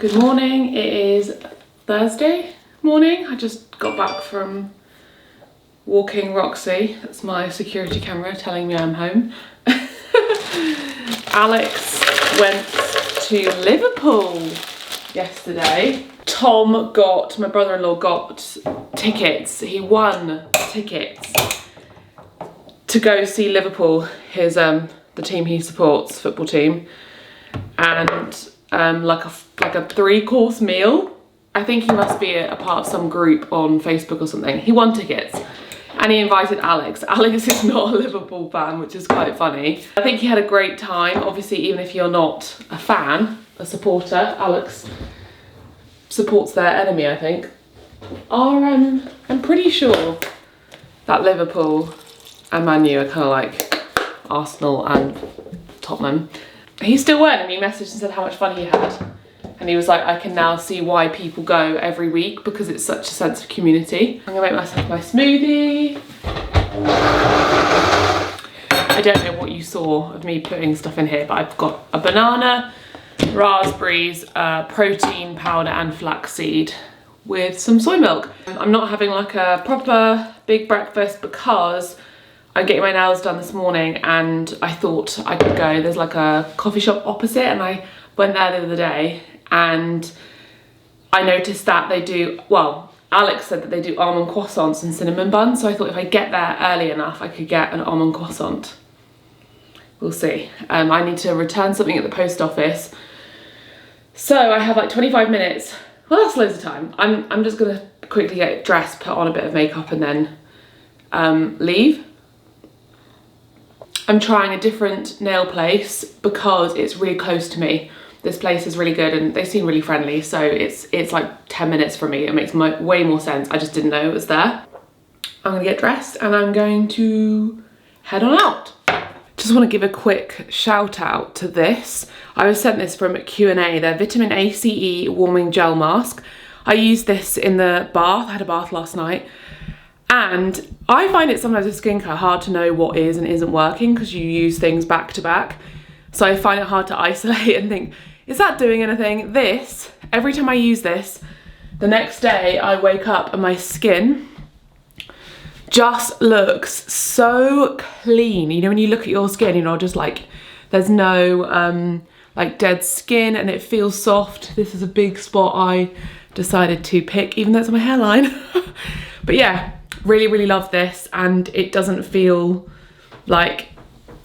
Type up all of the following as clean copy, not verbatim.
Good morning, it is Thursday morning. I just got back from walking Roxy. That's my security camera telling me I'm home. Alex went to Liverpool yesterday. My brother-in-law got tickets. He won tickets to go see Liverpool, his the team he supports, football team, and like a 3-course meal. I think he must be a part of some group on Facebook or something. He won tickets and he invited Alex. Alex is not a Liverpool fan, which is quite funny. I think he had a great time. Obviously, even if you're not a fan, a supporter, Alex supports their enemy, I think. I'm pretty sure that Liverpool and Man U are kind of like Arsenal and Tottenham. He still went and he messaged and said how much fun he had. And he was like, I can now see why people go every week because it's such a sense of community. I'm gonna make myself my smoothie. I don't know what you saw of me putting stuff in here, but I've got a banana, raspberries, protein powder and flaxseed with some soy milk. I'm not having like a proper big breakfast because I'm getting my nails done this morning and I thought I could go. There's like a coffee shop opposite and I went there the other day and I noticed that they do, well, Alex said that they do almond croissants and cinnamon buns. So I thought if I get there early enough, I could get an almond croissant. We'll see. I need to return something at the post office. So I have like 25 minutes. Well, that's loads of time. I'm just gonna quickly get dressed, put on a bit of makeup and then leave. I'm trying a different nail place because it's really close to me. This place is really good and they seem really friendly, so it's like 10 minutes from me. It makes way more sense. I just didn't know it was there. I'm gonna get dressed and I'm going to head on out. Just want to give a quick shout out to this. I was sent this from Q&A, their Vitamin A CE Warming Gel Mask. I used this in the bath. I had a bath last night. And I find it sometimes with skincare hard to know what is and isn't working because you use things back to back. So I find it hard to isolate and think, is that doing anything? This, every time I use this, the next day I wake up and my skin just looks so clean. You know, when you look at your skin, you know, just like there's no like dead skin and it feels soft. This is a big spot I decided to pick, even though it's on my hairline. But yeah, really, really love this and it doesn't feel like,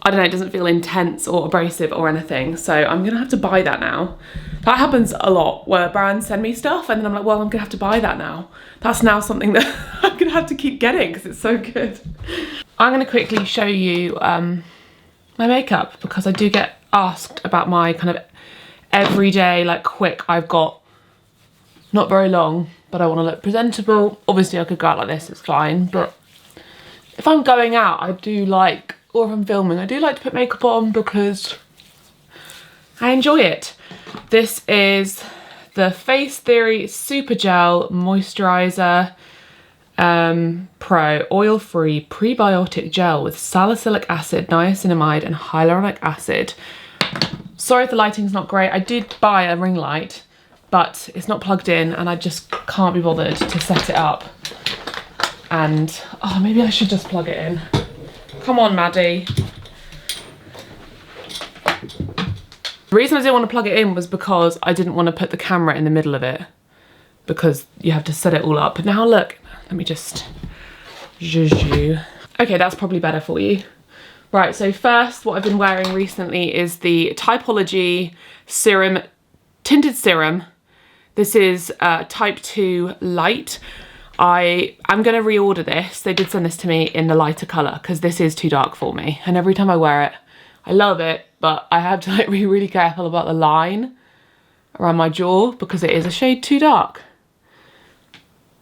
I don't know, it doesn't feel intense or abrasive or anything. So I'm gonna have to buy that now. That happens a lot where brands send me stuff and then I'm like, well, I'm gonna have to buy that now. That's now something that I'm gonna have to keep getting because it's so good. I'm gonna quickly show you my makeup because I do get asked about my kind of everyday, like quick, I've got not very long, but I wanna look presentable. Obviously I could go out like this, it's fine. But if I'm going out, I do like, or if I'm filming, I do like to put makeup on because I enjoy it. This is the Face Theory Super Gel Moisturiser Pro Oil-Free Prebiotic Gel with salicylic acid, niacinamide and hyaluronic acid. Sorry if the lighting's not great. I did buy a ring light, but it's not plugged in and I just can't be bothered to set it up. And, oh, maybe I should just plug it in. Come on, Maddie. The reason I didn't want to plug it in was because I didn't want to put the camera in the middle of it because you have to set it all up. But now look, let me just zhuzh. Okay, that's probably better for you. Right, so first what I've been wearing recently is the Typology Serum, Tinted Serum. This is Type 2 Light. I'm gonna reorder this. They did send this to me in the lighter color because this is too dark for me. And every time I wear it, I love it, but I have to like be really careful about the line around my jaw because it is a shade too dark.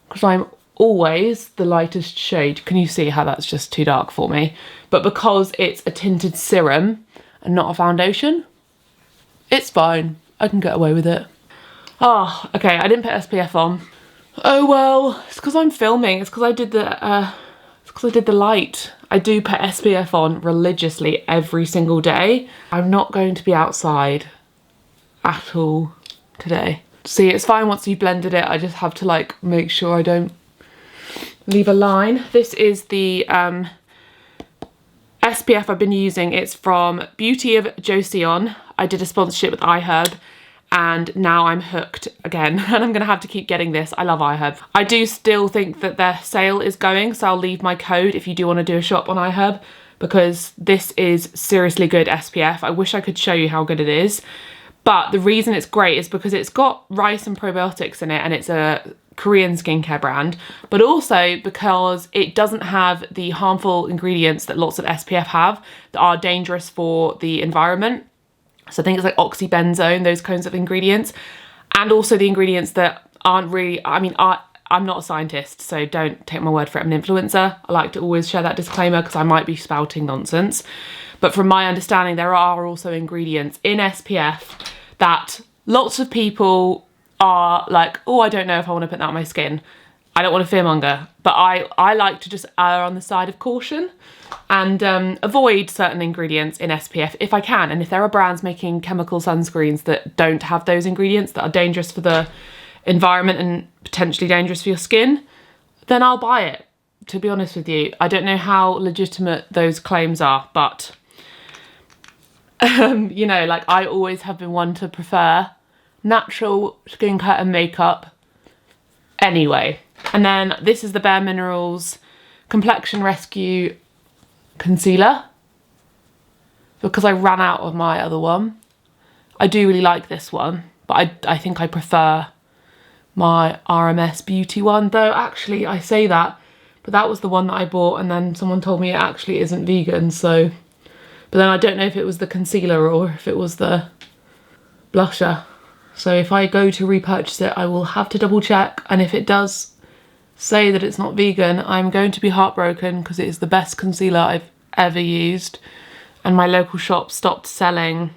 Because I'm always the lightest shade. Can you see how that's just too dark for me? But because it's a tinted serum and not a foundation, it's fine. I can get away with it. Oh, okay, I didn't put SPF on. Oh well, it's because I'm filming. It's because I did the light. I do put SPF on religiously every single day. I'm not going to be outside at all today. See, it's fine once you've blended it. I just have to like make sure I don't leave a line. This is the SPF I've been using. It's from Beauty of Joseon. I did a sponsorship with iHerb and now I'm hooked again and I'm gonna have to keep getting this. I love iHerb. I do still think that their sale is going, so I'll leave my code if you do want to do a shop on iHerb, because this is seriously good SPF. I wish I could show you how good it is, but the reason it's great is because it's got rice and probiotics in it and it's a Korean skincare brand, but also because it doesn't have the harmful ingredients that lots of SPF have that are dangerous for the environment. So I think it's like oxybenzone, those kinds of ingredients, and also the ingredients that aren't really, I mean, I'm not a scientist, so don't take my word for it. I'm an influencer. I like to always share that disclaimer because I might be spouting nonsense. But from my understanding, there are also ingredients in SPF that lots of people are like, oh, I don't know if I want to put that on my skin. I don't want to fearmonger, but I like to just err on the side of caution and avoid certain ingredients in SPF if I can. And if there are brands making chemical sunscreens that don't have those ingredients that are dangerous for the environment and potentially dangerous for your skin, then I'll buy it, to be honest with you. I don't know how legitimate those claims are, but you know, like I always have been one to prefer natural skincare and makeup anyway. And then this is the Bare Minerals Complexion Rescue Concealer, because I ran out of my other one. I do really like this one, but I think I prefer my RMS Beauty one, though actually I say that, but that was the one that I bought and then someone told me it actually isn't vegan, so, but then I don't know if it was the concealer or if it was the blusher. So if I go to repurchase it, I will have to double check, and if it does say that it's not vegan, I'm going to be heartbroken because it is the best concealer I've ever used, and my local shop stopped selling.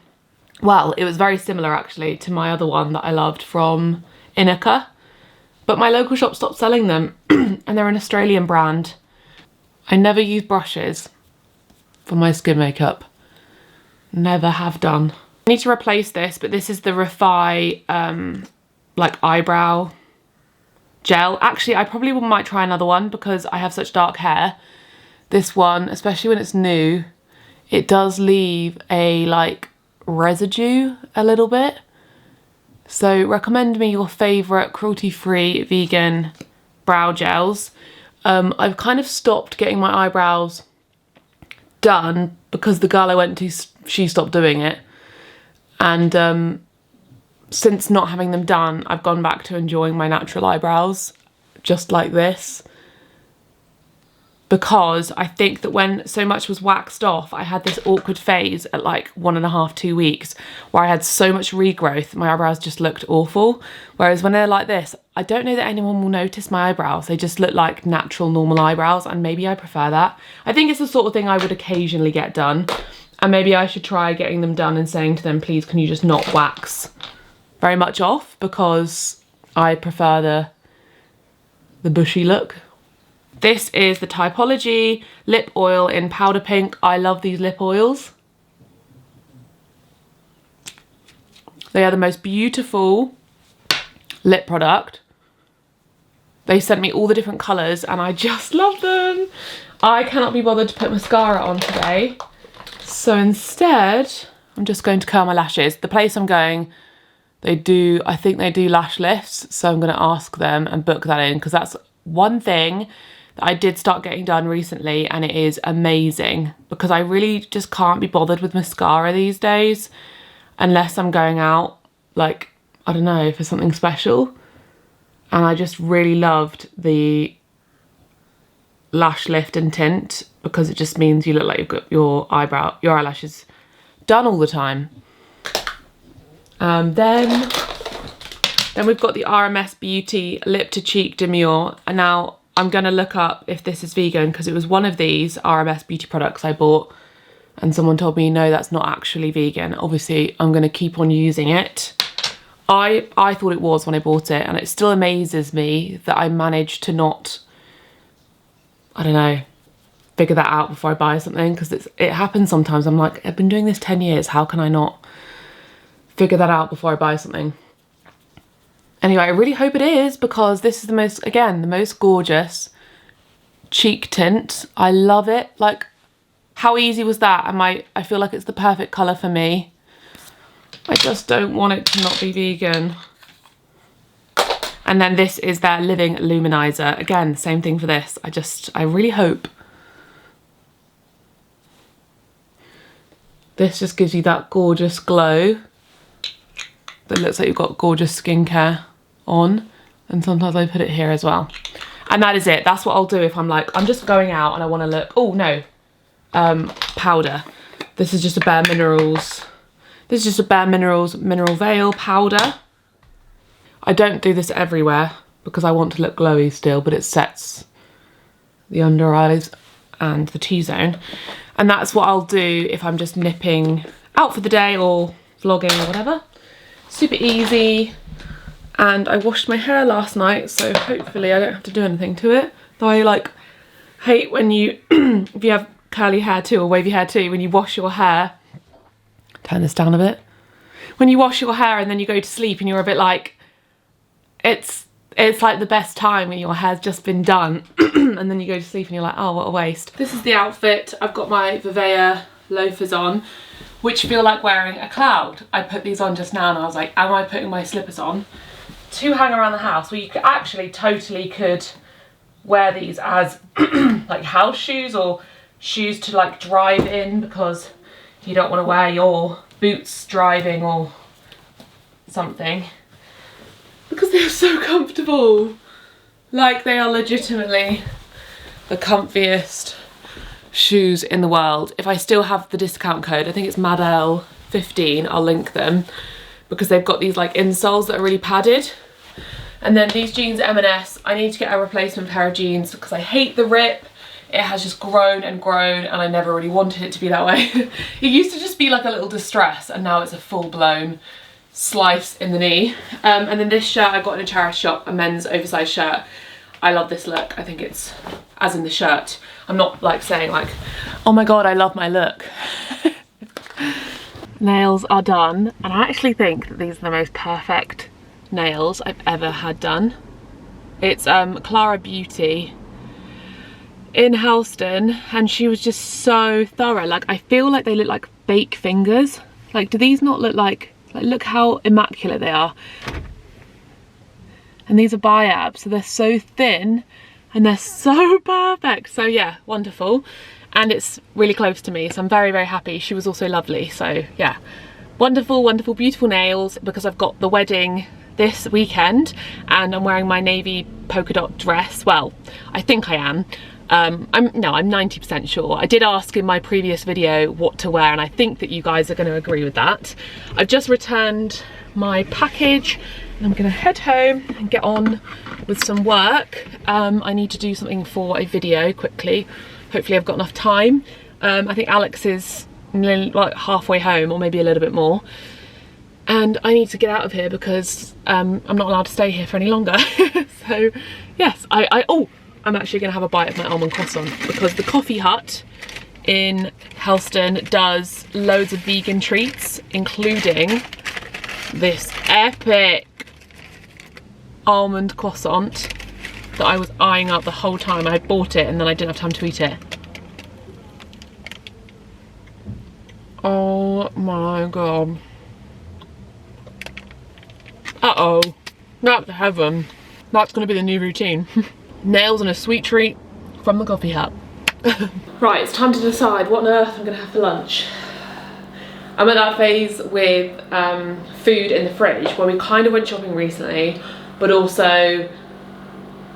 Well, it was very similar actually to my other one that I loved from Inika, but my local shop stopped selling them and they're an Australian brand. I never use brushes for my skin makeup, never have done. I need to replace this, but this is the Refi like eyebrow gel. Actually, I probably might try another one because I have such dark hair. This one, especially when it's new, it does leave a like residue a little bit. So recommend me your favourite cruelty-free vegan brow gels. I've kind of stopped getting my eyebrows done because the girl I went to, she stopped doing it. And since not having them done, I've gone back to enjoying my natural eyebrows, just like this. Because I think that when so much was waxed off, I had this awkward phase at like 1.5 to 2 weeks where I had so much regrowth, my eyebrows just looked awful. Whereas when they're like this, I don't know that anyone will notice my eyebrows. They just look like natural, normal eyebrows, and maybe I prefer that. I think it's the sort of thing I would occasionally get done. And maybe I should try getting them done and saying to them, please, can you just not wax very much off, because I prefer the bushy look. This is the Typology lip oil in powder pink. I love these lip oils. They are the most beautiful lip product. They sent me all the different colours and I just love them. I cannot be bothered to put mascara on today. So instead, I'm just going to curl my lashes. The place I'm going, I think they do lash lifts. So I'm going to ask them and book that in, because that's one thing that I did start getting done recently, and it is amazing because I really just can't be bothered with mascara these days unless I'm going out, like, I don't know, for something special. And I just really loved the lash lift and tint because it just means you look like you've got your eyelashes done all the time. Then we've got the RMS Beauty Lip to Cheek Demure, and now I'm gonna look up if this is vegan because it was one of these RMS Beauty products I bought and someone told me no, that's not actually vegan. Obviously I'm gonna keep on using it. I thought it was when I bought it, and it still amazes me that I managed to not, I don't know, figure that out before I buy something, because it happens sometimes. I'm like, I've been doing this 10 years, how can I not figure that out before I buy something? Anyway, I really hope it is, because this is the most, again, the most gorgeous cheek tint. I love it. Like, how easy was that? And I feel like it's the perfect colour for me. I just don't want it to not be vegan. And then this is their Living Luminizer. Again, same thing for this. I really hope. This just gives you that gorgeous glow that looks like you've got gorgeous skincare on. And sometimes I put it here as well. And that is it. That's what I'll do if I'm like, I'm just going out and I want to look. Oh no, powder. This is just a Bare Minerals. This is just a Bare Minerals Mineral Veil powder. I don't do this everywhere because I want to look glowy still, but it sets the under eyes and the T-zone. And that's what I'll do if I'm just nipping out for the day or vlogging or whatever. Super easy. And I washed my hair last night, so hopefully I don't have to do anything to it. Though I like hate when you, if you have curly hair too or wavy hair too, when you wash your hair, turn this down a bit. When you wash your hair and then you go to sleep and you're a bit like, it's like the best time when your hair's just been done and then you go to sleep and you're like, oh, what a waste. This is the outfit. I've got my Vivea loafers on, which feel like wearing a cloud. I put these on just now and I was like, am I putting my slippers on to hang around the house? Well, you could actually totally could wear these as like house shoes or shoes to like drive in because you don't want to wear your boots driving or something. Because they're so comfortable. Like, they are legitimately the comfiest shoes in the world. If I still have the discount code, I think it's Madeleine 15, I'll link them, because they've got these like insoles that are really padded. And then these jeans at M&S, I need to get a replacement pair of jeans because I hate the rip. It has just grown and grown and I never really wanted it to be that way. It used to just be like a little distress and now it's a full-blown slice in the knee. And then this shirt I got in a charity shop, a men's oversized shirt. I love this look. I think it's, as in the shirt. I'm not like saying like, oh my God, I love my look. Nails are done. And I actually think that these are the most perfect nails I've ever had done. It's Clara Beauty in Helston and she was just so thorough. Like, I feel like they look like fake fingers. Like, do these not look like look how immaculate they are. And these are biabs, so they're so thin and they're so perfect. So yeah, wonderful. And it's really close to me, so I'm very, very happy. She was also lovely, so yeah. Wonderful, wonderful, beautiful nails, because I've got the wedding this weekend and I'm wearing my navy polka dot dress. Well, I think I am. I'm 90% sure. I did ask in my previous video what to wear and I think that you guys are going to agree with that. I've just returned my package and I'm going to head home and get on with some work. I need to do something for a video quickly. Hopefully I've got enough time. I think Alex is like halfway home or maybe a little bit more. And I need to get out of here because I'm not allowed to stay here for any longer. So yes, I'm actually going to have a bite of my almond croissant because the Coffee Hut in Helston does loads of vegan treats, including this epic almond croissant that I was eyeing up the whole time. I bought it and then I didn't have time to eat it. Oh my God. Uh-oh, that's heaven. That's going to be the new routine. Nails and a sweet treat from the Coffee Hut. Right, it's time to decide what on earth I'm going to have for lunch. I'm at that phase with food in the fridge where we kind of went shopping recently, but also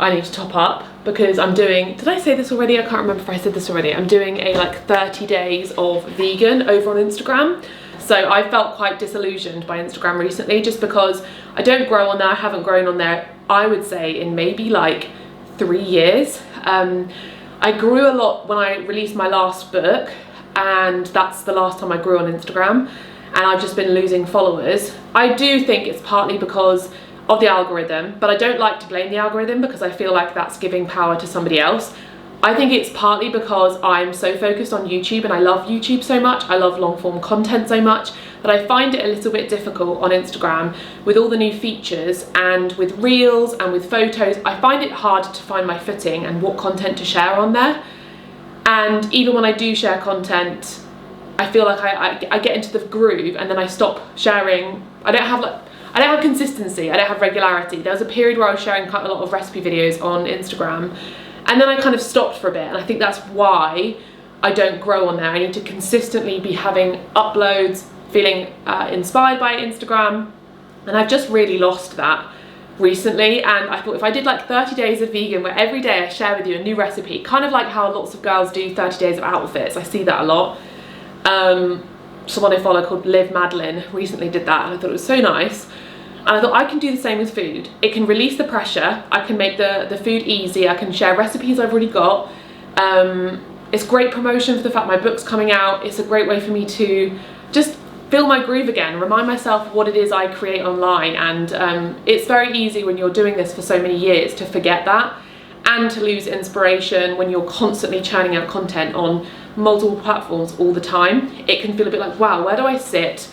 I need to top up because I'm doing, did I say this already? I can't remember if I said this already. I'm doing a like 30 days of vegan over on Instagram. So I felt quite disillusioned by Instagram recently just because I don't grow on there. I haven't grown on there, I would say, in maybe like 3 years. I grew a lot when I released my last book and that's the last time I grew on Instagram and I've just been losing followers. I do think it's partly because of the algorithm, but I don't like to blame the algorithm because I feel like that's giving power to somebody else. I think it's partly because I'm so focused on YouTube and I love YouTube so much. I love long form content so much but I find it a little bit difficult on Instagram with all the new features and with reels and with photos. I find it hard to find my footing and what content to share on there. And even when I do share content, I feel like I get into the groove and then I stop sharing. I don't have consistency, I don't have regularity. There was a period where I was sharing quite a lot of recipe videos on Instagram, and then I kind of stopped for a bit, and I think that's why I don't grow on there. I need to consistently be having uploads, feeling inspired by Instagram, and I've just really lost that recently. And I thought if I did like 30 days of vegan, where every day I share with you a new recipe, kind of like how lots of girls do 30 days of outfits, I see that a lot. Someone I follow called Madeleine recently did that, and I thought it was so nice. And I thought I can do the same with food. It can release the pressure, I can make the food easy, I can share recipes I've already got. It's great promotion for the fact my book's coming out. It's a great way for me to just feel my groove again, remind myself what it is I create online. And it's very easy when you're doing this for so many years to forget that and to lose inspiration when you're constantly churning out content on multiple platforms all the time. It can feel a bit like, wow, where do I sit?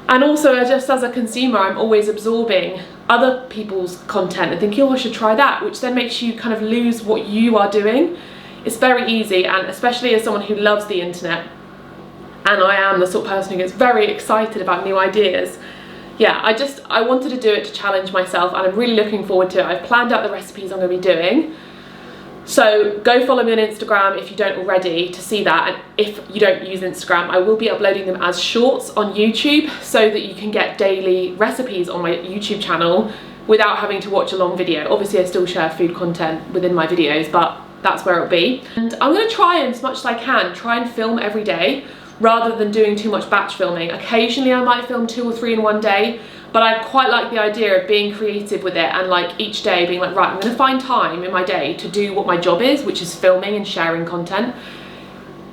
And also, just as a consumer, I'm always absorbing other people's content and thinking, oh, I should try that, which then makes you kind of lose what you are doing. It's very easy, and especially as someone who loves the internet, and I am the sort of person who gets very excited about new ideas. Yeah, I wanted to do it to challenge myself, and I'm really looking forward to it. I've planned out the recipes I'm going to be doing. So go follow me on Instagram if you don't already to see that, and if you don't use Instagram, I will be uploading them as shorts on YouTube so that you can get daily recipes on my YouTube channel without having to watch a long video. Obviously I still share food content within my videos, but that's where it'll be. And I'm going to try, and as much as I can, try and film every day rather than doing too much batch filming. Occasionally I might film 2 or 3 in one day, but I quite like the idea of being creative with it, and like each day being like, right, I'm going to find time in my day to do what my job is, which is filming and sharing content.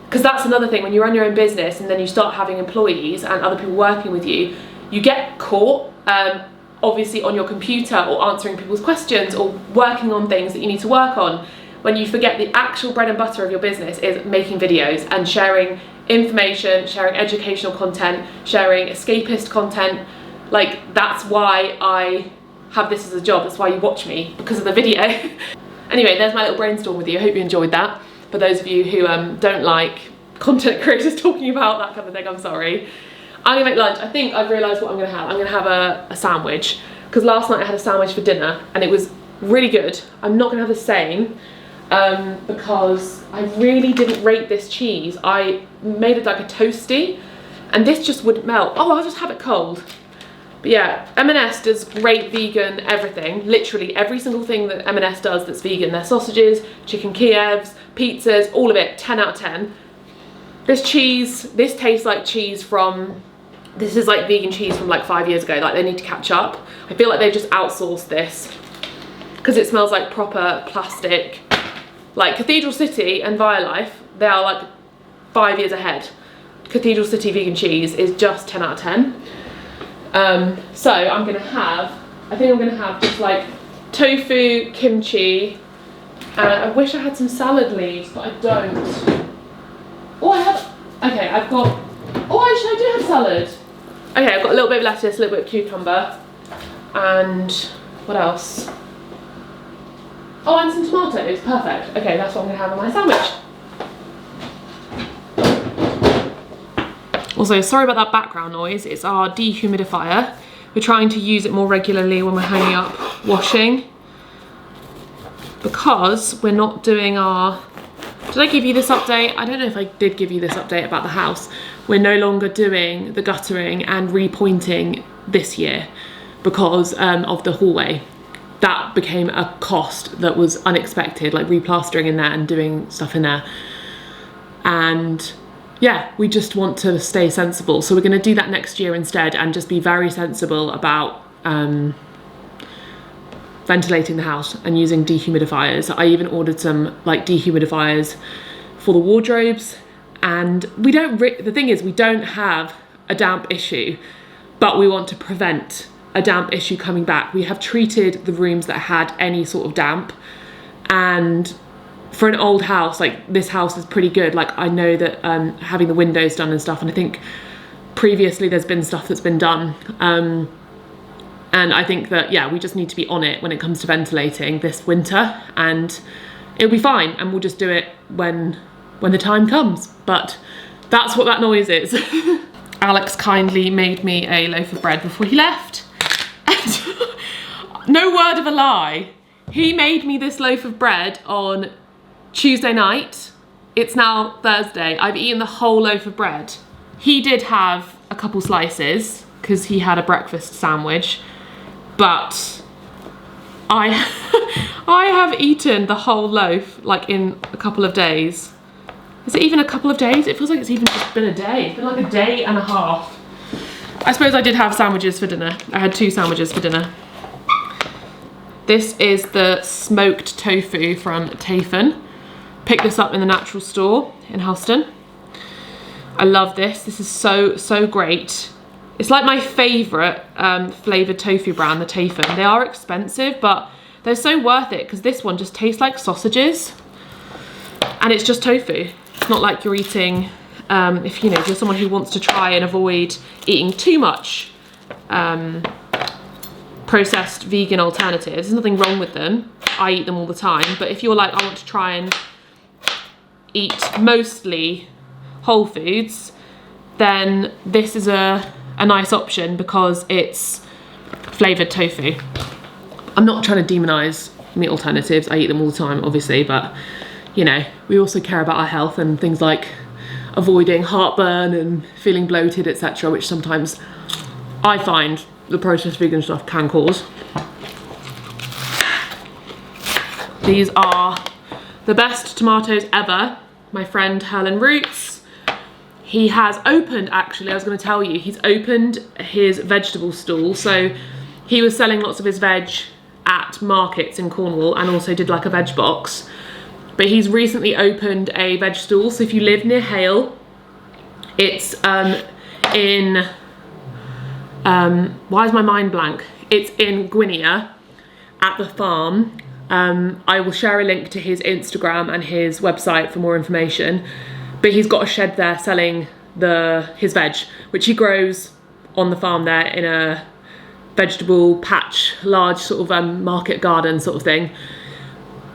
Because that's another thing, when you run your own business and then you start having employees and other people working with you, you get caught obviously on your computer or answering people's questions or working on things that you need to work on, when you forget the actual bread and butter of your business is making videos and sharing information, sharing educational content, sharing escapist content. Like, that's why I have this as a job. That's why you watch me, because of the video. Anyway, there's my little brainstorm with you. I hope you enjoyed that. For those of you who don't like content creators talking about that kind of thing, I'm sorry. I'm gonna make lunch. I think I've realised what I'm gonna have. I'm gonna have a sandwich, because last night I had a sandwich for dinner and it was really good. I'm not gonna have the same because I really didn't rate this cheese. I made it like a toasty and this just wouldn't melt. Oh, I'll just have it cold. But yeah, M&S does great vegan everything. Literally every single thing that M&S does that's vegan. Their sausages, chicken Kievs, pizzas, all of it, 10 out of 10. This cheese, this tastes like cheese from, this is like vegan cheese from like 5 years ago. Like, they need to catch up. I feel like they've just outsourced this because it smells like proper plastic. Like Cathedral City and Violife, they are like 5 years ahead. Cathedral City vegan cheese is just 10 out of 10. So I'm gonna have, I think I'm gonna have just like tofu, kimchi, and I wish I had some salad leaves, but I don't. Oh, I have, okay, I've got, oh, actually I do have salad. Okay, I've got a little bit of lettuce, a little bit of cucumber, and what else? Oh, and some tomatoes, perfect. Okay, that's what I'm gonna have on my sandwich. Also, sorry about that background noise, it's our dehumidifier. We're trying to use it more regularly when we're hanging up washing, because we're not doing our, did I give you this update? I don't know if I did give you this update about the house. We're no longer doing the guttering and repointing this year because of the hallway. That became a cost that was unexpected, like replastering in there and doing stuff in there. And yeah, we just want to stay sensible. So we're gonna do that next year instead and just be very sensible about ventilating the house and using dehumidifiers. I even ordered some like dehumidifiers for the wardrobes, and we don't, the thing is, we don't have a damp issue, but we want to prevent a damp issue coming back. We have treated the rooms that had any sort of damp, and for an old house, like this house is pretty good. Like, I know that having the windows done and stuff, and I think previously there's been stuff that's been done. And I think that, yeah, we just need to be on it when it comes to ventilating this winter, and it'll be fine, and we'll just do it when the time comes. But that's what that noise is. Alex kindly made me a loaf of bread before he left. And no word of a lie, he made me this loaf of bread on Tuesday night. It's now Thursday. I've eaten the whole loaf of bread. He did have a couple slices because he had a breakfast sandwich, but I have eaten the whole loaf like in a couple of days. Is it even a couple of days? It feels like it's even just been a day. It's been like a day and a half. I suppose I did have sandwiches for dinner. I had 2 sandwiches for dinner. This is the smoked tofu from Tafen. Picked this up in the natural store in Helston. I love this. This is so great. It's like my favourite flavoured tofu brand, the Tafen. They are expensive, but they're so worth it because this one just tastes like sausages. And it's just tofu. It's not like you're eating, if you're someone who wants to try and avoid eating too much processed vegan alternatives. There's nothing wrong with them. I eat them all the time. But if you're like, I want to try and eat mostly whole foods, then this is a nice option because it's flavoured tofu. I'm not trying to demonise meat alternatives. I eat them all the time, obviously, but we also care about our health and things like avoiding heartburn and feeling bloated, etc., which sometimes I find the processed vegan stuff can cause. These are the best tomatoes ever. My friend Helen Roots, he has opened, actually, I was going to tell you, he's opened his vegetable stall. So he was selling lots of his veg at markets in Cornwall and also did like a veg box. But he's recently opened a veg stall. So if you live near Hale, it's in, why is my mind blank? It's in Gwynia at the farm. I will share a link to his Instagram and his website for more information. But he's got a shed there selling his veg, which he grows on the farm there in a vegetable patch, large sort of market garden sort of thing.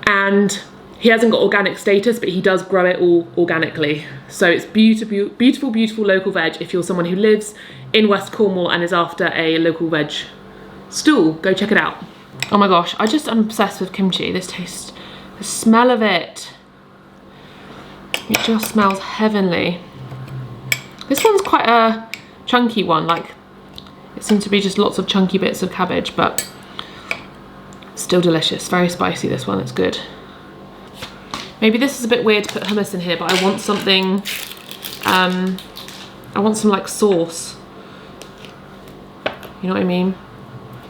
And he hasn't got organic status, but he does grow it all organically. So it's beautiful, beautiful, beautiful local veg. If you're someone who lives in West Cornwall and is after a local veg stall, go check it out. Oh my gosh, I'm obsessed with kimchi. This tastes, the smell of it just smells heavenly. This one's quite a chunky one, like it seems to be just lots of chunky bits of cabbage, but still delicious. Very spicy, this one, it's good. Maybe this is a bit weird to put hummus in here, but I want something, I want some like sauce. You know what I mean?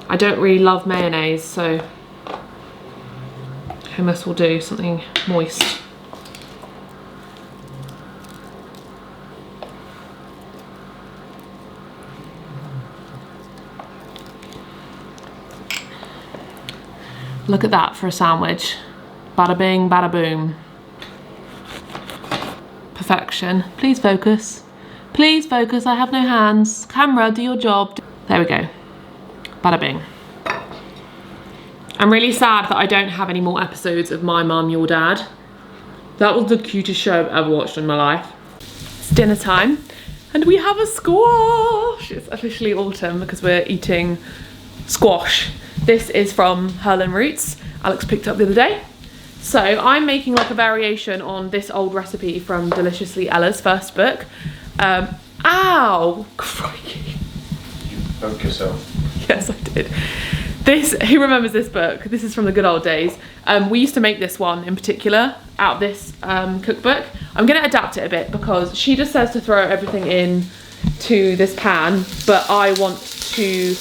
I don't really love mayonnaise, so hummus will do, something moist. Look at that for a sandwich. Bada bing, bada boom. Perfection. Please focus. Please focus, I have no hands. Camera, do your job. There we go. Bada bing. I'm really sad that I don't have any more episodes of My Mum, Your Dad. That was the cutest show I've ever watched in my life. It's dinner time and we have a squash. It's officially autumn because we're eating squash. This is from Helen Roots. Alex picked up the other day. So I'm making like a variation on this old recipe from Deliciously Ella's first book. Ow! Crikey. You poked yourself. Yes, I did. Who remembers this book? This is from the good old days. We used to make this one in particular out of this cookbook. I'm gonna adapt it a bit because she just says to throw everything in to this pan, but I want to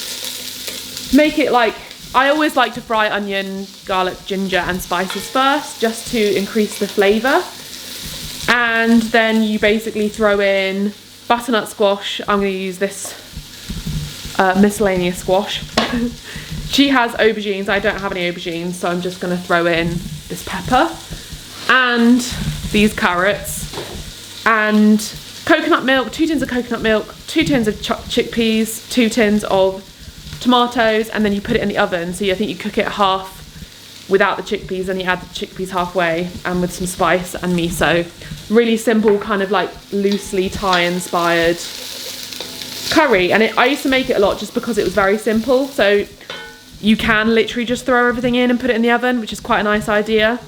make it like, I always like to fry onion, garlic, ginger and spices first just to increase the flavour. And then you basically throw in butternut squash. I'm going to use this miscellaneous squash. She has aubergines. I don't have any aubergines, so I'm just going to throw in this pepper and these carrots and coconut milk, 2 tins of coconut milk, 2 tins of chickpeas, 2 tins of tomatoes, and then you put it in the oven. So I think you cook it half without the chickpeas, and you add the chickpeas halfway, and with some spice and miso. Really simple, kind of like loosely Thai inspired curry. And I used to make it a lot just because it was very simple. So you can literally just throw everything in and put it in the oven, which is quite a nice idea.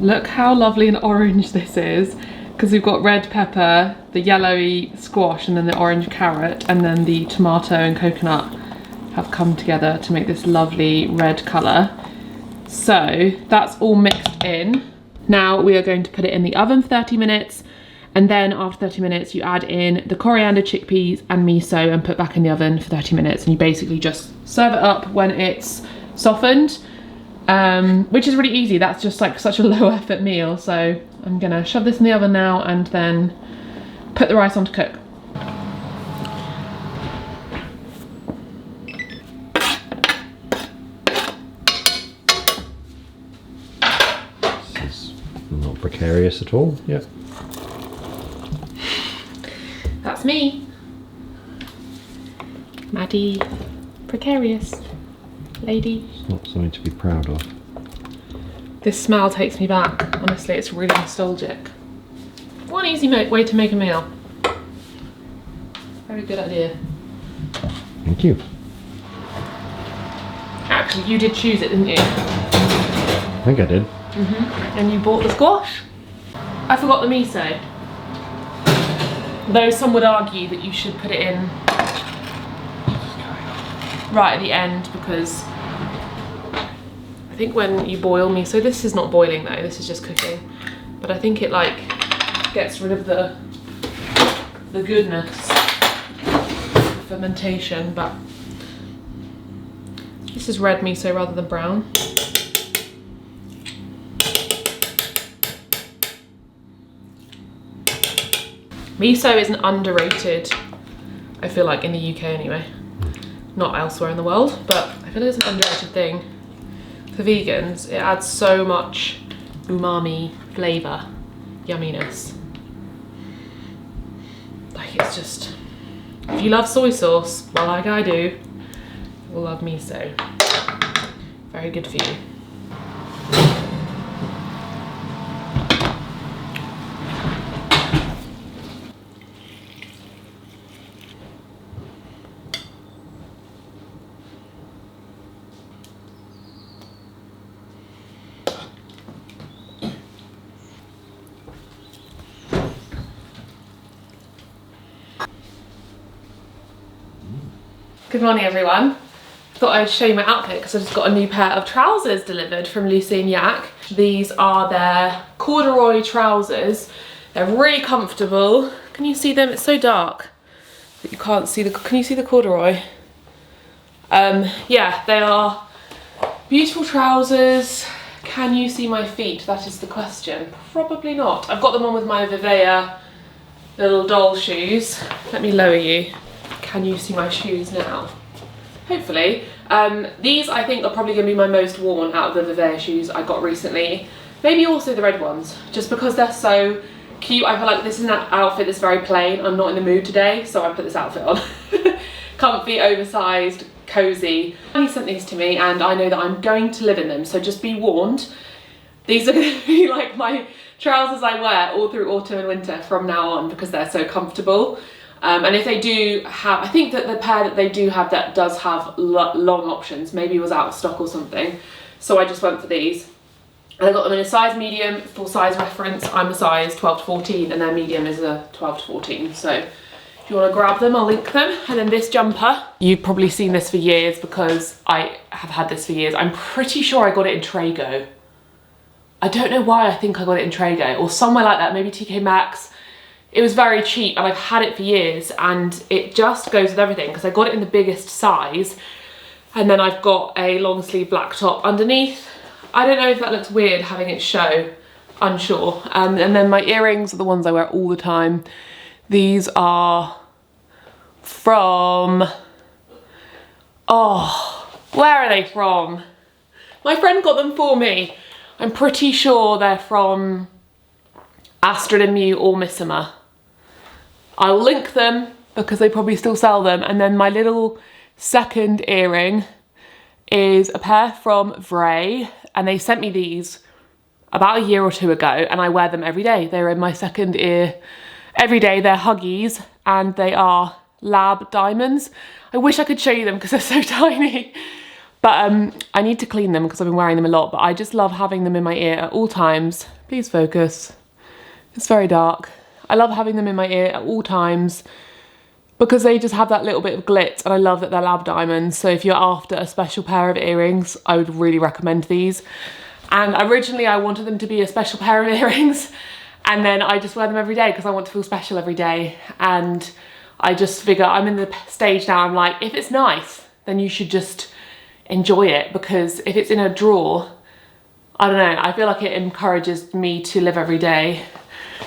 Look how lovely and orange this is, because we've got red pepper, the yellowy squash, and then the orange carrot, and then the tomato and coconut have come together to make this lovely red colour. So that's all mixed in. Now we are going to put it in the oven for 30 minutes, and then after 30 minutes you add in the coriander, chickpeas and miso and put back in the oven for 30 minutes, and you basically just serve it up when it's softened. Which is really easy. That's just like such a low effort meal. So I'm gonna shove this in the oven now and then put the rice on to cook. It's not precarious at all. Yep. That's me. Maddie, precarious lady. It's not something to be proud of. This smell takes me back. Honestly, it's really nostalgic. One easy way to make a meal. Very good idea. Thank you. Actually, you did choose it, didn't you? I think I did. And you bought the squash. I forgot the miso. Though some would argue that you should put it in right at the end, because I think when you boil miso, this is not boiling though, this is just cooking, but I think it like gets rid of the goodness of fermentation. But this is red miso rather than brown. Miso is an underrated, I feel like, in the UK anyway. Not elsewhere in the world, but I feel like it's an underrated thing for vegans. It adds so much umami, flavour, yumminess. Like, it's just, if you love soy sauce, well, like I do, you'll love miso. Very good for you. Good morning, everyone. Thought I'd show you my outfit because I just got a new pair of trousers delivered from Lucy and Yak. These are their corduroy trousers. They're really comfortable. Can you see them? It's so dark that you can't see the, can you see the corduroy? Yeah, they are beautiful trousers. Can you see my feet? That is the question. Probably not. I've got them on with my Vivea little doll shoes. Let me lower you. Can you see my shoes now? Hopefully. These I think are probably going to be my most worn out of the Vivea shoes I got recently. Maybe also the red ones, just because they're so cute. I feel like this is an outfit that's very plain. I'm not in the mood today, so I put this outfit on. Comfy, oversized, cozy. He sent these to me and I know that I'm going to live in them, so just be warned. These are going to be like my trousers I wear all through autumn and winter from now on because they're so comfortable. And if they do have, I think that the pair that they do have that does have long options, maybe it was out of stock or something. So I just went for these. And I got them in a size medium, full size reference. I'm a size 12 to 14 and their medium is a 12 to 14. So if you want to grab them, I'll link them. And then this jumper, you've probably seen this for years because I have had this for years. I'm pretty sure I got it in Trago. I don't know why I think I got it in Trago or somewhere like that, maybe TK Maxx. It was very cheap and I've had it for years and it just goes with everything because I got it in the biggest size and then I've got a long sleeve black top underneath. I don't know if that looks weird having it show, unsure. And then my earrings are the ones I wear all the time. These are from, oh, where are they from? My friend got them for me. I'm pretty sure they're from Astrid & Mew or Missima. I'll link them because they probably still sell them. And then my little second earring is a pair from Vray and they sent me these about a year or two ago and I wear them every day. They're in my second ear every day. They're Huggies and they are lab diamonds. I wish I could show you them because they're so tiny. But I need to clean them because I've been wearing them a lot, but I just love having them in my ear at all times. Please focus. It's very dark. I love having them in my ear at all times because they just have that little bit of glitz and I love that they're lab diamonds. So if you're after a special pair of earrings, I would really recommend these. And originally I wanted them to be a special pair of earrings and then I just wear them every day because I want to feel special every day. And I just figure I'm in the stage now, I'm like, if it's nice, then you should just enjoy it because if it's in a drawer, I don't know, I feel like it encourages me to live every day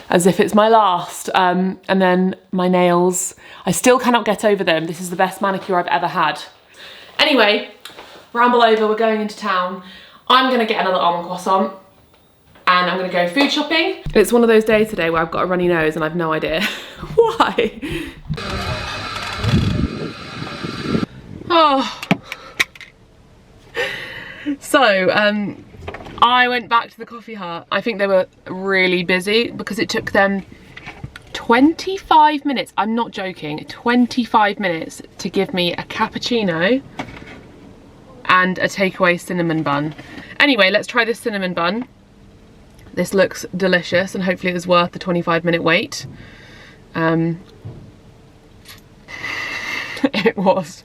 as if it's my last. And then my nails, I still cannot get over them. This is the best manicure I've ever had. Anyway, ramble over, we're going into town. I'm gonna get another almond croissant and I'm gonna go food shopping. It's one of those days today where I've got a runny nose and I've no idea why. Oh. So, I went back to the coffee hut. I think they were really busy because it took them 25 minutes, I'm not joking, 25 minutes to give me a cappuccino and a takeaway cinnamon bun. Anyway, let's try this cinnamon bun. This looks delicious and hopefully it was worth the 25-minute wait. It was.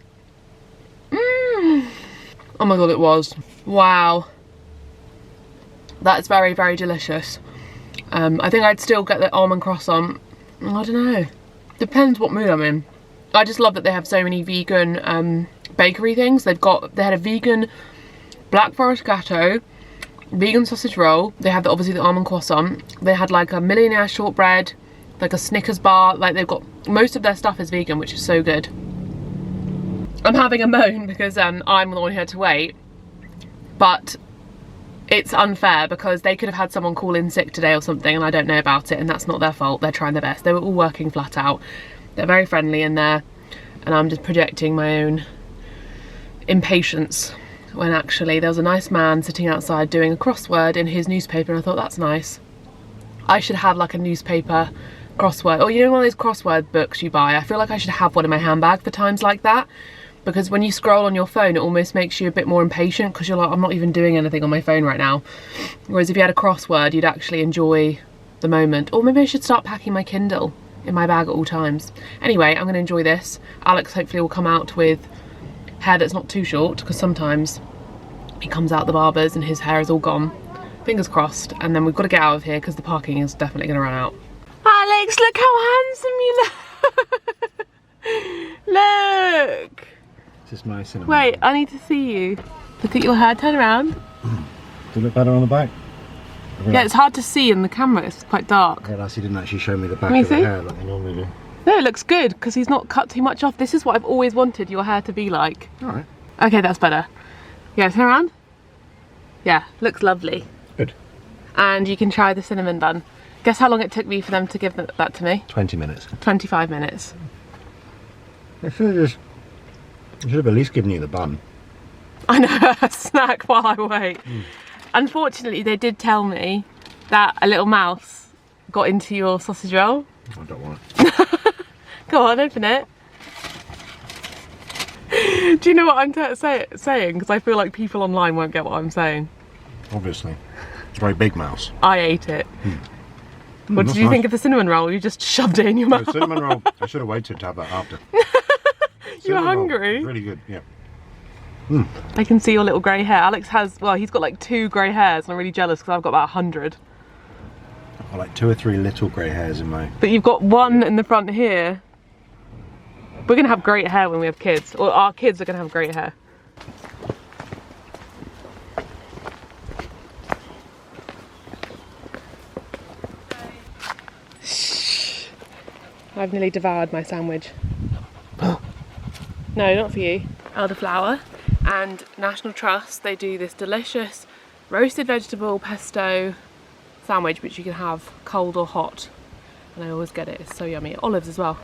Oh my god, it was. Wow. That's very, very delicious. I think I'd still get the almond croissant. I don't know. Depends what mood I'm in. I just love that they have so many vegan bakery things. They had a vegan black forest gatto, vegan sausage roll. They have obviously the almond croissant. They had like a millionaire shortbread, like a Snickers bar. Like they've got, most of their stuff is vegan, which is so good. I'm having a moan because I'm the one who had to wait, but it's unfair because they could have had someone call in sick today or something and I don't know about it and that's not their fault. They're trying their best. They were all working flat out. They're very friendly in there and I'm just projecting my own impatience when actually there was a nice man sitting outside doing a crossword in his newspaper and I thought that's nice. I should have like a newspaper crossword, or you know, one of those crossword books you buy. I feel like I should have one in my handbag for times like that. Because when you scroll on your phone, it almost makes you a bit more impatient because you're like, I'm not even doing anything on my phone right now. Whereas if you had a crossword, you'd actually enjoy the moment. Or maybe I should start packing my Kindle in my bag at all times. Anyway, I'm going to enjoy this. Alex hopefully will come out with hair that's not too short because sometimes he comes out the barber's and his hair is all gone. Fingers crossed. And then we've got to get out of here because the parking is definitely going to run out. Alex, look how handsome you look. Look. Just my cinnamon. Wait, I need to see you. Look at your hair, turn around. Do it look better on the back? Yeah, it's hard to see in the camera, it's quite dark. Yeah, Lassie didn't actually show me the back of the hair like they normally do. No, it looks good because he's not cut too much off. This is what I've always wanted your hair to be like. Alright. Okay, that's better. Yeah, turn around. Yeah, looks lovely. Good. and you can try the cinnamon bun. Guess how long it took me for them to give that to me? 20 minutes. 25 minutes. I should have at least given you the bun. I know, a snack while I wait. Unfortunately, they did tell me that a little mouse got into your sausage roll. I don't want it. Go on, open it. Do you know what I'm saying? Because I feel like people online won't get what I'm saying. Obviously. It's a very big mouse. I ate it. What did you think of the cinnamon roll? You just shoved it in your mouth. The cinnamon roll, I should have waited to have that after. You were hungry? Really good, yeah. I can see your little grey hair. Alex has, well, he's got like 2 grey hairs and I'm really jealous because I've got about 100. I've got like 2 or 3 little grey hairs in my... But you've got one in the front here. We're going to have great hair when we have kids. Or our kids are going to have great hair. Shh. I've nearly devoured my sandwich. No, not for you. Elderflower and National Trust, they do this delicious roasted vegetable pesto sandwich which you can have cold or hot, and I always get it. It's so yummy. Olives as well.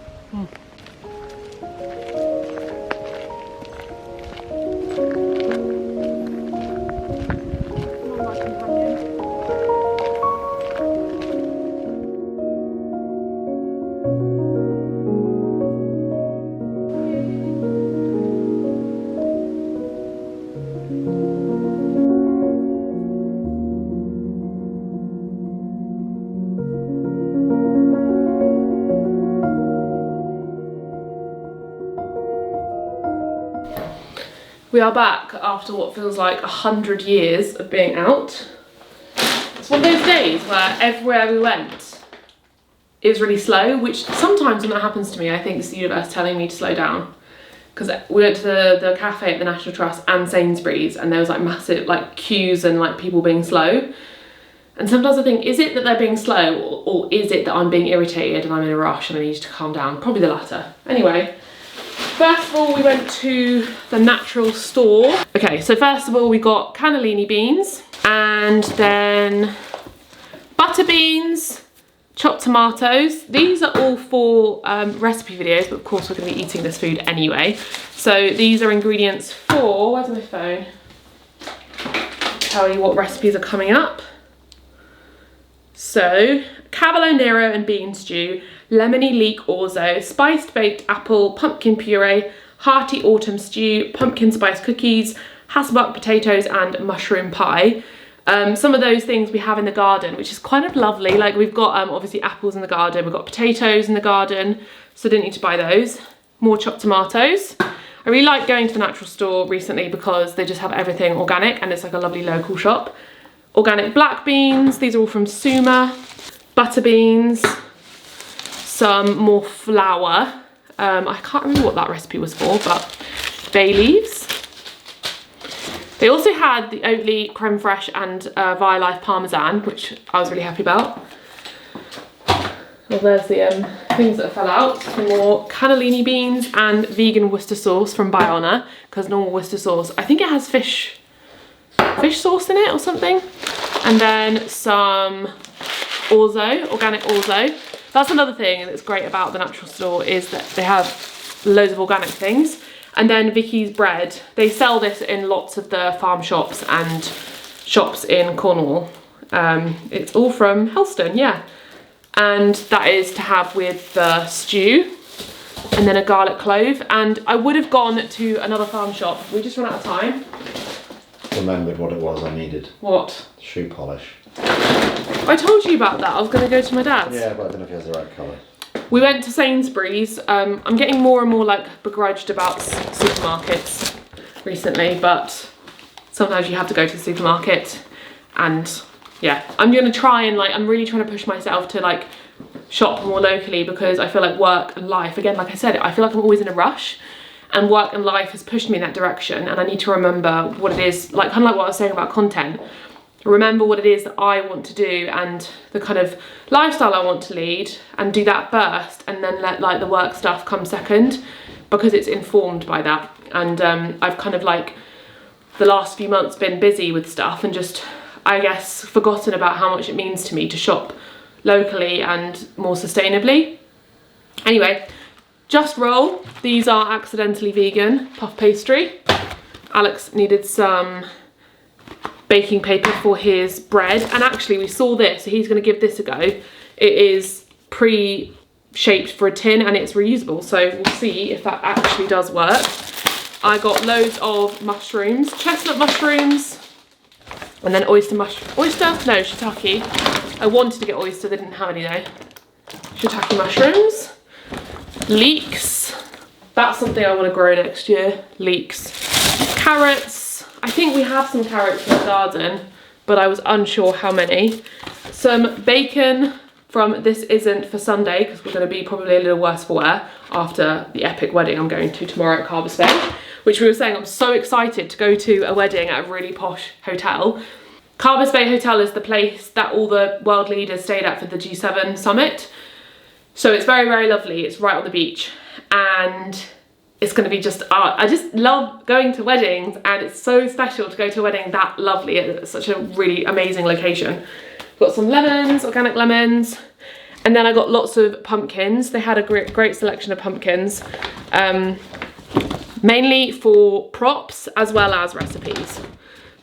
We are back after what feels like 100 years of being out. It's one of those days where everywhere we went, it was really slow, which sometimes when that happens to me, I think it's the universe telling me to slow down. Because we went to the cafe at the National Trust and Sainsbury's, and there was like massive like queues and like people being slow. And sometimes I think, is it that they're being slow, or is it that I'm being irritated and I'm in a rush and I need to calm down? Probably the latter. Anyway. First of all, we went to the natural store. Okay, so first of all, we got cannellini beans, and then butter beans, chopped tomatoes. These are all for recipe videos, but of course we're going to be eating this food anyway. So these are ingredients for, where's my phone? Tell you what recipes are coming up. So, cavolo nero and bean stew, lemony leek orzo, spiced baked apple, pumpkin puree, hearty autumn stew, pumpkin spice cookies, Hasselback potatoes and mushroom pie. Some of those things we have in the garden, which is kind of lovely. Like we've got obviously apples in the garden, we've got potatoes in the garden, so didn't need to buy those. More chopped tomatoes. I really like going to the natural store recently because they just have everything organic and it's like a lovely local shop. Organic black beans, these are all from Suma. Butter beans, some more flour. I can't remember what that recipe was for, but bay leaves. They also had the Oatly creme fraiche and Violife parmesan, which I was really happy about. Well, there's the things that fell out. Some more cannellini beans and vegan Worcester sauce from Biona, because normal Worcester sauce, I think it has fish sauce in it or something. And then some orzo, organic orzo. That's another thing that's great about the natural store, is that they have loads of organic things. And then Vicky's bread. They sell this in lots of the farm shops and shops in Cornwall. It's all from Helston, yeah. And that is to have with the stew. And then a garlic clove. And I would have gone to another farm shop. We just ran out of time. Remembered what it was I needed. What? Shoe polish. I told you about that. I was going to go to my dad's. Yeah, but I don't know if he has the right colour. We went to Sainsbury's. I'm getting more and more like begrudged about supermarkets recently, but sometimes you have to go to the supermarket. And yeah, I'm going to try and I'm really trying to push myself to like shop more locally, because I feel like work and life, again, like I said, I feel like I'm always in a rush. And work and life has pushed me in that direction, and I need to remember what it is, like kind of like what I was saying about content. Remember what it is that I want to do and the kind of lifestyle I want to lead, and do that first, and then let like the work stuff come second, because it's informed by that. And I've kind of like the last few months been busy with stuff, and just I guess, forgotten about how much it means to me to shop locally and more sustainably. Anyway, Just Roll. These are accidentally vegan puff pastry. Alex needed some baking paper for his bread, and actually we saw this, so he's going to give this a go. It is pre-shaped for a tin and it's reusable, so we'll see if that actually does work. I got loads of mushrooms, chestnut mushrooms, and then shiitake. I wanted to get oyster, they didn't have any though. Shiitake mushrooms, leeks. That's something I want to grow next year, leeks. Carrots. I think we have some carrots in the garden, but I was unsure how many. Some bacon from This Isn't for Sunday, because we're going to be probably a little worse for wear after the epic wedding I'm going to tomorrow at Carbis Bay, which we were saying I'm so excited to go to a wedding at a really posh hotel. Carbis Bay Hotel is the place that all the world leaders stayed at for the G7 summit. So it's very, very lovely. It's right on the beach, and it's going to be just art. I just love going to weddings, and it's so special to go to a wedding that lovely at such a really amazing location. Got some lemons, organic lemons, and then I got lots of pumpkins. They had a great selection of pumpkins, mainly for props as well as recipes.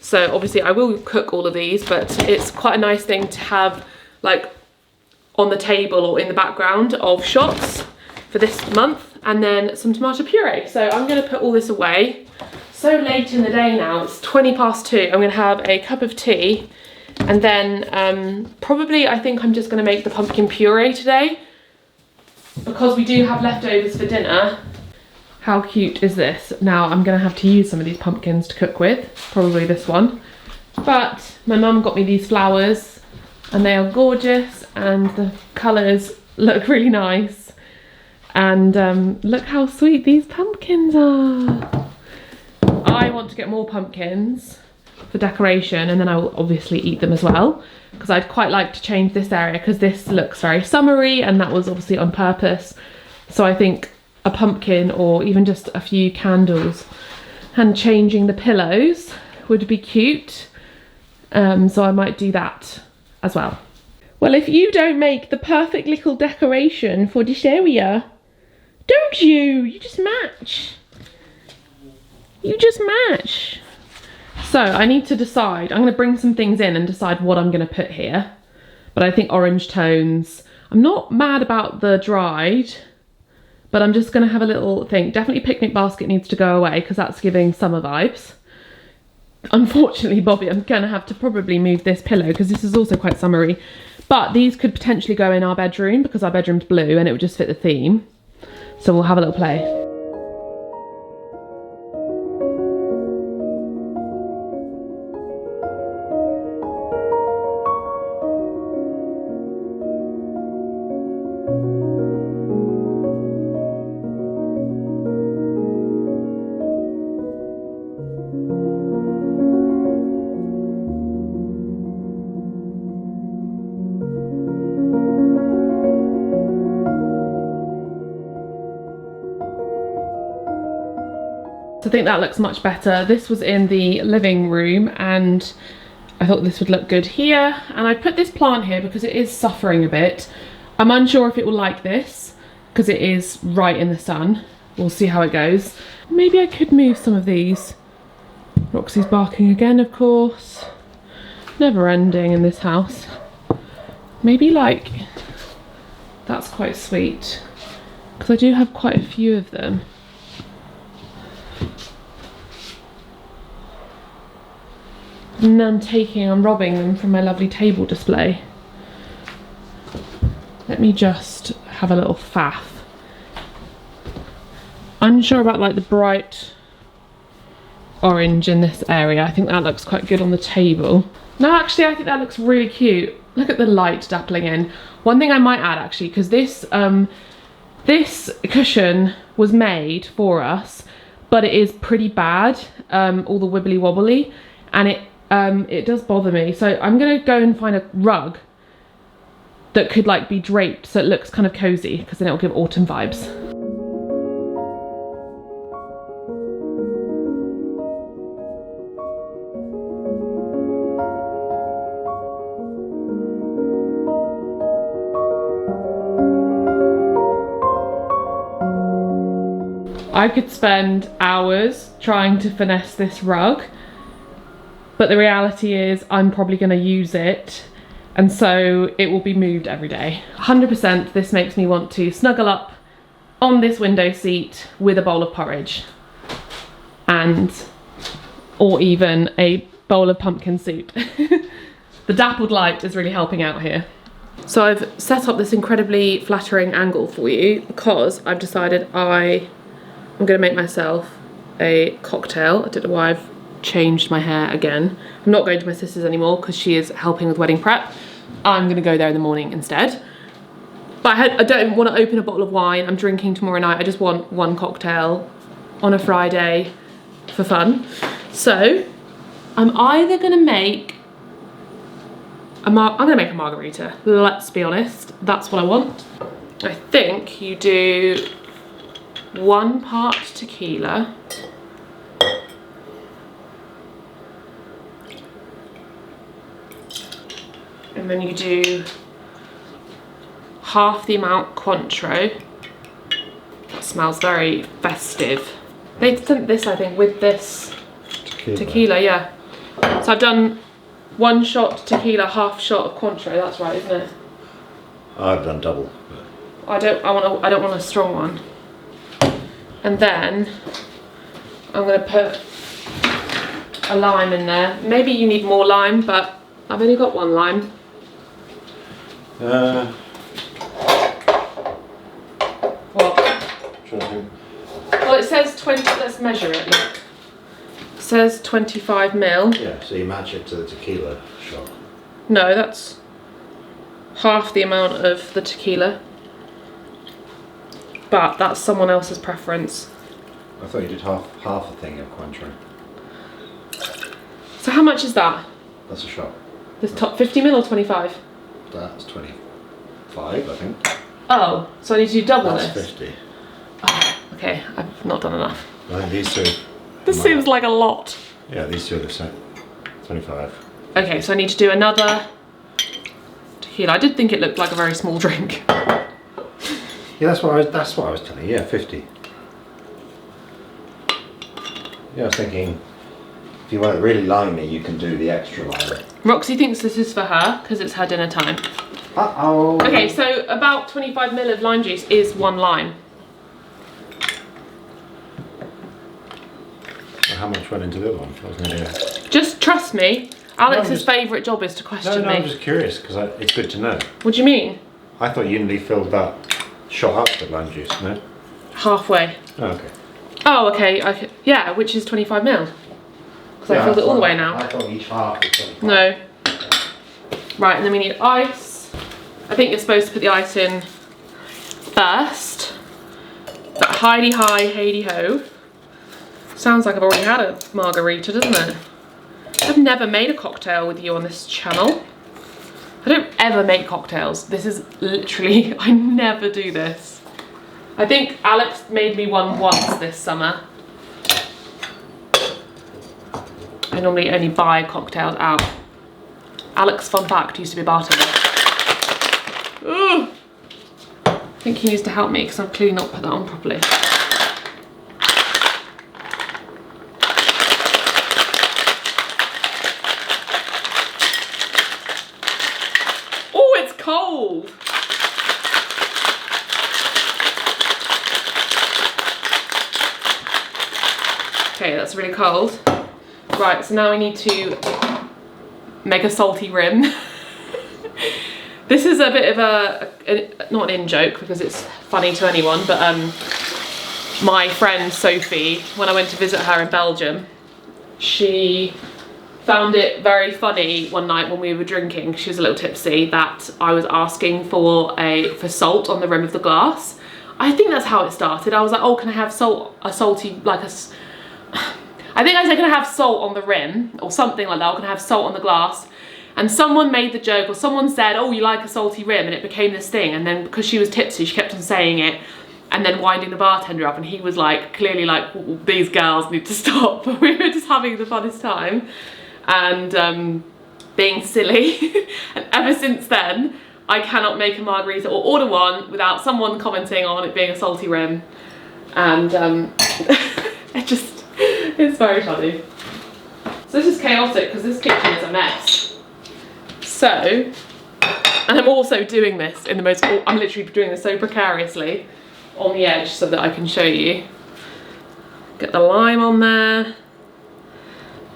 So obviously I will cook all of these, but it's quite a nice thing to have like on the table or in the background of shots for this month. And then some tomato puree. So I'm going to put all this away. So late in the day now, it's 2:20. I'm going to have a cup of tea, and then probably I think I'm just going to make the pumpkin puree today, because we do have leftovers for dinner. How cute is this? Now I'm going to have to use some of these pumpkins to cook with, probably this one. But my mum got me these flowers, and they are gorgeous, and the colours look really nice. And look how sweet these pumpkins are. I want to get more pumpkins for decoration, and then I will obviously eat them as well, because I'd quite like to change this area, because this looks very summery, and that was obviously on purpose. So I think a pumpkin or even just a few candles and changing the pillows would be cute. So I might do that as well. Well, if you don't make the perfect little decoration for this area, don't you? You just match. You just match. So I need to decide. I'm going to bring some things in and decide what I'm going to put here. But I think orange tones. I'm not mad about the dried, but I'm just going to have a little think. Definitely picnic basket needs to go away, because that's giving summer vibes. Unfortunately, Bobby, I'm going to have to probably move this pillow, because this is also quite summery. But these could potentially go in our bedroom, because our bedroom's blue and it would just fit the theme. So we'll have a little play. I think that looks much better. This was in the living room, and I thought this would look good here. And I put this plant here because it is suffering a bit. I'm unsure if it will like this, because it is right in the sun. We'll see how it goes. Maybe I could move some of these. Roxy's barking again, of course. Never ending in this house. Maybe like, that's quite sweet, because I do have quite a few of them. And I'm robbing them from my lovely table display. Let me just have a little faff. Unsure about like the bright orange in this area. I think that looks quite good on the table. No, actually I think that looks really cute. Look at the light dappling in. One thing I might add actually, because this cushion was made for us, but it is pretty bad, all the wibbly wobbly, and it does bother me. So I'm gonna go and find a rug that could like be draped so it looks kind of cozy, because then it'll give autumn vibes. I could spend hours trying to finesse this rug, but the reality is I'm probably going to use it, and so it will be moved every day. 100% this makes me want to snuggle up on this window seat with a bowl of porridge, or even a bowl of pumpkin soup. The dappled light is really helping out here. So I've set up this incredibly flattering angle for you because I've decided I'm gonna make myself a cocktail. I don't know why I've changed my hair again. I'm not going to my sister's anymore because she is helping with wedding prep. I'm gonna go there in the morning instead. But I don't want to open a bottle of wine. I'm drinking tomorrow night. I just want one cocktail on a Friday for fun. So I'm either gonna make I'm gonna make a margarita, let's be honest. That's what I want. I think you do 1 part tequila, and then you do half the amount Cointreau. That smells very festive. They sent this, I think, with this tequila, yeah. So I've done 1 shot tequila, half shot of Cointreau. That's right, isn't it? I've done double. I don't want a strong one. And then I'm gonna put a lime in there. Maybe you need more lime, but I've only got 1 lime. What? Trying to think. Well, it says 20. Let's measure it. Look. It says 25 ml. Yeah, so you match it to the tequila shot. No, that's half the amount of the tequila. But that's someone else's preference. I thought you did half a thing of Cointreau. So how much is that? That's a shot. This top 50 ml or 25? That's 25, I think. Oh, so I need to do double That's this? 50. Oh, okay, I've not done enough. I think these two. This seems like a lot. Yeah, these two are the same. 25. Okay, so I need to do another tequila. I did think it looked like a very small drink. Yeah, that's what I was telling you. Yeah, 50. Yeah, I was thinking, if you want it really limey, you can do the extra lime. Roxy thinks this is for her because it's her dinner time. Uh-oh. Okay, so about 25 ml of lime juice is 1 lime. How much went into the other one? I was no idea. Just trust me. Alex's favourite job is to question No, me. I'm just curious because it's good to know. What do you mean? I thought you nearly filled that shot up with lime juice, no? Halfway. Oh, okay. Oh, okay. Yeah, which is 25 ml. Because I filled it all the way now. I thought each half was 25. No. Right, and then we need ice. I think you're supposed to put the ice in first. But hidey hi, heidy ho. Sounds like I've already had a margarita, doesn't it? I've never made a cocktail with you on this channel. I don't ever make cocktails. This is literally, I never do this. I think Alex made me one once this summer. I normally only buy cocktails out. Alex, fun fact, used to be a bartender. Ooh. I think he needs to help me because I've clearly not put that on properly. Oh, it's cold. Okay, that's really cold. Right, so now we need to make a salty rim. This is a bit of not an in-joke because it's funny to anyone, but my friend Sophie, when I went to visit her in Belgium, she found it very funny one night when we were drinking, she was a little tipsy, that I was asking for salt on the rim of the glass. I think that's how it started. I was like, oh, can I have salt, I think I said, can I have salt on the rim or something like that, or can I have salt on the glass? And someone made the joke, or someone said, oh, you like a salty rim, and it became this thing. And then because she was tipsy, she kept on saying it and then winding the bartender up, and he was like, clearly like, these girls need to stop. We were just having the funnest time and being silly. And ever since then, I cannot make a margarita or order one without someone commenting on it being a salty rim. And it's very funny. So this is chaotic because this kitchen is a mess. So, and I'm also doing this in the most, I'm literally doing this so precariously on the edge so that I can show you. Get the lime on there.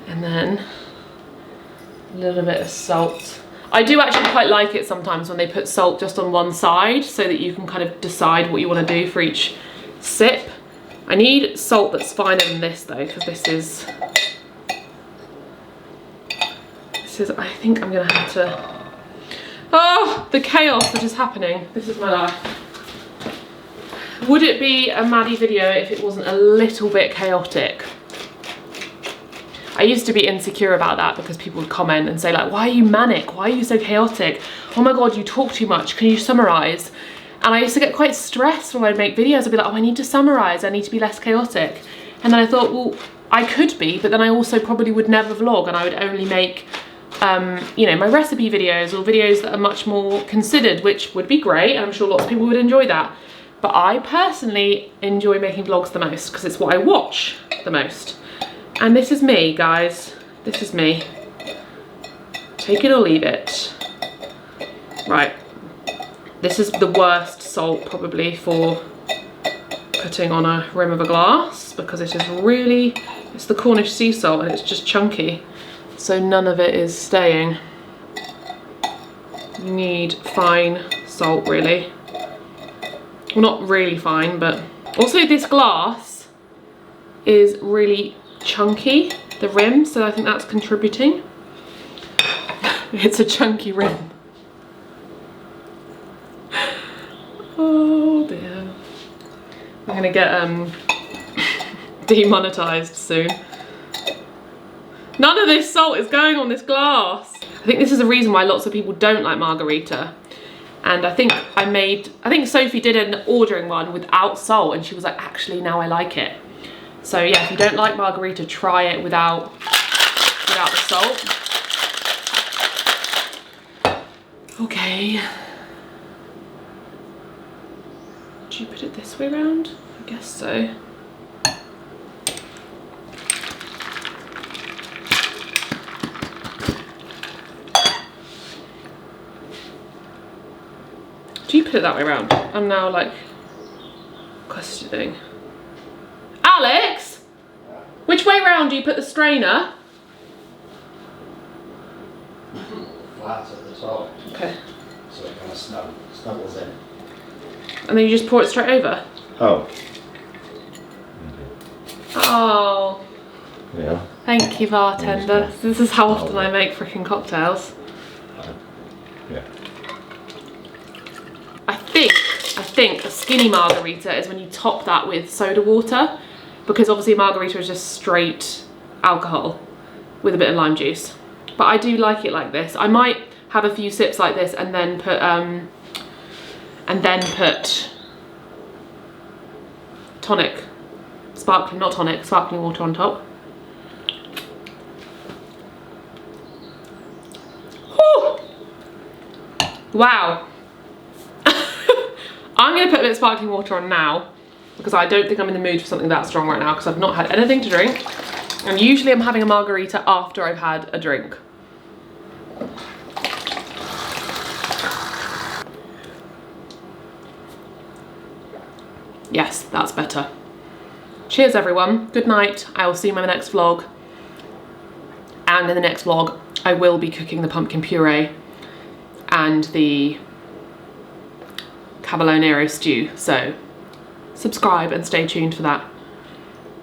And then a little bit of salt. I do actually quite like it sometimes when they put salt just on one side so that you can kind of decide what you want to do for each sip. I need salt that's finer than this though, because this is, I think I'm gonna have to, oh, the chaos that is happening. This is my life. Would it be a Maddie video if it wasn't a little bit chaotic? I used to be insecure about that because people would comment and say like, why are you manic? Why are you so chaotic? Oh my God, you talk too much. Can you summarize? And I used to get quite stressed when I'd make videos. I'd be like, oh, I need to summarize. I need to be less chaotic. And then I thought, well, I could be, but then I also probably would never vlog and I would only make, you know, my recipe videos or videos that are much more considered, which would be great. And I'm sure lots of people would enjoy that. But I personally enjoy making vlogs the most because it's what I watch the most. And this is me, guys. This is me. Take it or leave it. Right. This is the worst salt probably for putting on a rim of a glass because it is really, it's the Cornish sea salt and it's just chunky. So none of it is staying. You need fine salt really. Well, not really fine, but also this glass is really chunky, the rim, so I think that's contributing. It's a chunky rim. Oh dear. I'm gonna get demonetized soon. None of this salt is going on this glass. I think this is the reason why lots of people don't like margarita. And I think Sophie did an ordering one without salt and she was like, actually now I like it. So yeah, if you don't like margarita, try it without the salt. Okay. Do you put it this way around? I guess so. Do you put it that way around? I'm now like questioning. Alex, which way round do you put the strainer? Flat at the top. Okay. So it kind of snuggles in. And then you just pour it straight over? Oh. Oh. Yeah. Thank you, bartender. This is how often I make freaking cocktails. Yeah. I think a skinny margarita is when you top that with soda water, because obviously margarita is just straight alcohol with a bit of lime juice. But I do like it like this. I might have a few sips like this and then put tonic, sparkling water on top. Whew. Wow. I'm going to put a bit of sparkling water on now because I don't think I'm in the mood for something that strong right now because I've not had anything to drink. And usually I'm having a margarita after I've had a drink. Yes, that's better. Cheers everyone. Good night. I will see you in my next vlog. And in the next vlog, I will be cooking the pumpkin puree and the cavolo nero stew. So subscribe and stay tuned for that.